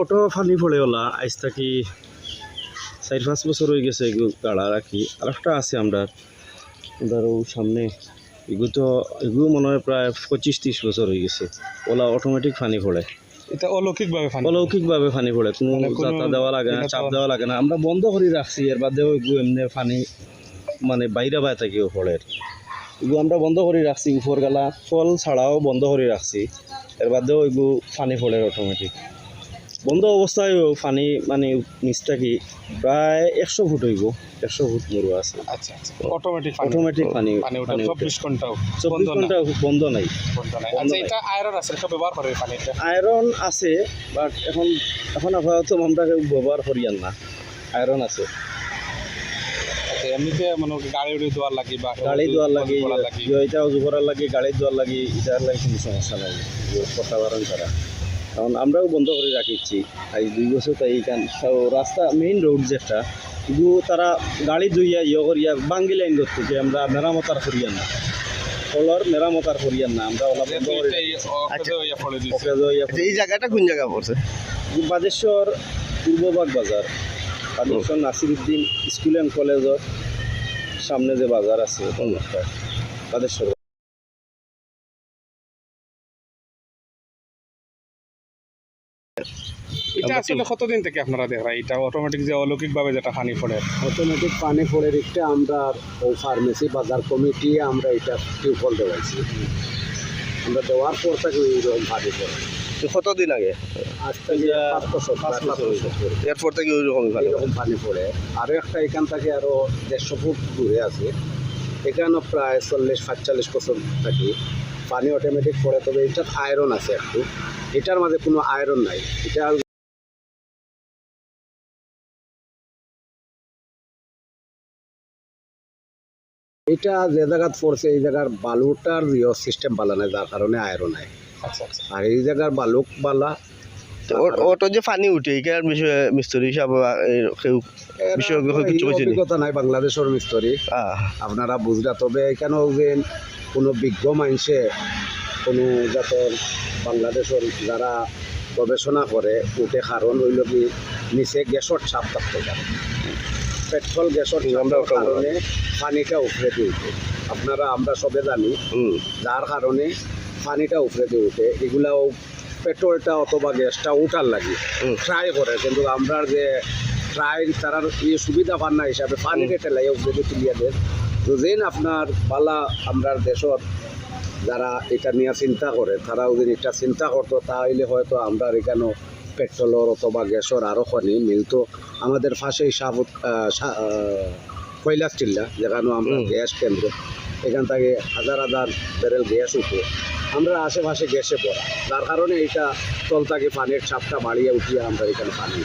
Auto funny পড়ে OLA আজ থাকি 4-5 বছর হয়ে গেছে এগুলো গাড়া রাখি। আর একটা আছে আমরা ধরো সামনে এগুলো মনে হয় প্রায় 25-30 বছর হয়ে গেছে। ওলা অটোমেটিক ফানি পড়ে, এটা অলৌকিকভাবে ফানি পড়ে, কোনো যাতা দেওয়া লাগে না, চাপ দেওয়া লাগে না। আমরা বন্ধ করে রাখছি, এর বাদেও এগুলো এমনি ফানি মানে বাইরে বাইরে থেকেও পড়ে। এগুলো আমরা বন্ধ করে রাখছি, উপর গেলা ফল ছাড়াও বন্ধ করে রাখছি, এর বাদেও এগুলো ফানি পড়ে অটোমেটিক। বন্ধ অবস্থায় ফানি মানে নিচটা কি প্রায় 100 ফুট হইব, 100 ফুট মরু আছে। আচ্ছা আচ্ছা, অটোমেটিক ফানি 24 ঘন্টাও 24 ঘন্টা বন্ধ নাই। আচ্ছা, এটা আয়রন আছে, এটা ব্যবহার করে পানিটা? আয়রন আছে, বাট এখন আপাতত আমরা ব্যবহার করি না। আয়রন আছে, আচ্ছা। এমনিতে মানে গাড়ি ধোয়ার লাগি বা গাড়ি ধোয়ার লাগি, এটাও জোগাড়ার লাগি, গাড়ি ধোয়ার লাগি, এটার লাগি কোনো সমস্যা নাই কথা বারণ করা। কারণ আমরাও বন্ধ করে রাখিছি আজ 2 বছর। তাই এইখান রাস্তা মেইন রোড যেটা, এগুলো তারা গাড়ি ধুইয়া করিয়া বাঙ্গি লাইন করতে যে আমরা মেরামতার করিয়া না, ফলর মেরামতার করিয়া না, আমরা ওলা বন্ধ করে। এই জায়গাটা কোন জায়গা পড়ছে? বাদেশ্বর পূর্ববাগ বাজার, বাদেশ্বর নাসিরউদ্দিন স্কুল অ্যান্ড কলেজের সামনে যে বাজার আছে বাদেশ্বর। এটা আসলে কতদিন থেকে আপনারা দেখরা এটা অটোমেটিক যে অলৌকিকভাবে যেটা পানি পড়ে? অটোমেটিক পানি পড়ে রেখে আমরা ও ফার্মেসি বাজার কমিটি আমরা এটা টিউবওয়েল দেওয়াইছি। আমরা দেওয়ার পর থেকে ওইরকম পানি পড়ে। কতদিন আগে? আজ থেকে 5 বছর এরপর থেকে এরকম পানি পড়ে। আরও একটা এখান থেকে আরও 150 ফুট দূরে আছে, এখানেও প্রায় 40-45 বছর থাকি পানি অটোমেটিক পড়ে। তবে এটার আয়রন আছে একটু, এটার মাঝে কোনো আয়রন নাই। এটা এটা যে জায়গাত পড়ছে এই জায়গার বালুটার সিস্টেম বালা নাই, যার কারণে আয়রন নাই। আচ্ছা আচ্ছা। আর এই জায়গার বালুক বালা। অটো যে পানি উঠে এখানে বিষয়ে মিস্ত্রি হিসাবে অভিজ্ঞতা নাই বাংলাদেশের মিস্ত্রি, আপনারা বুঝলা। তবে এখানেও যে কোনো বিজ্ঞ মানুষে কোনো জাতের বাংলাদেশের যারা গবেষণা করে উঠে, কারণ হইল কি নিচে গ্যাসের চাপ থাকতে পারে, পেট্রোল গ্যাসের কারণে পানিটা উপরে দিয়ে উঠে। আপনারা আমরা সবে জানি, যার কারণে পানিটা উপরে দিয়ে উঠে। এগুলাও পেট্রোলটা অথবা গ্যাসটা উঠার লাগে ট্রাই করে, কিন্তু আমরা যে ট্রাই তার সুবিধা পান না হিসাবে পানি কেটে লাগে উপরে তুলিয়া দেন। তো যেন আপনার পালা আমরা দেশত যারা এটা নিয়ে চিন্তা করে, তারাও যদি এটা চিন্তা করতো, তাহলে হয়তো আমরা এখানেও পেট্রোলের অথবা গ্যাসের আরও খনি মিলতো। আমাদের পাশেই কৈলাস টিল্লা, যেখানে আমরা গ্যাস কেন্দ্র, এখান থেকে হাজার হাজার ব্যারেল গ্যাস উঠে। আমরা আশেপাশে গ্যাসে পড়া, যার কারণে এটা তল থেকে পানির চাপটা বাড়িয়ে উঠিয়ে আমরা এখানে পানি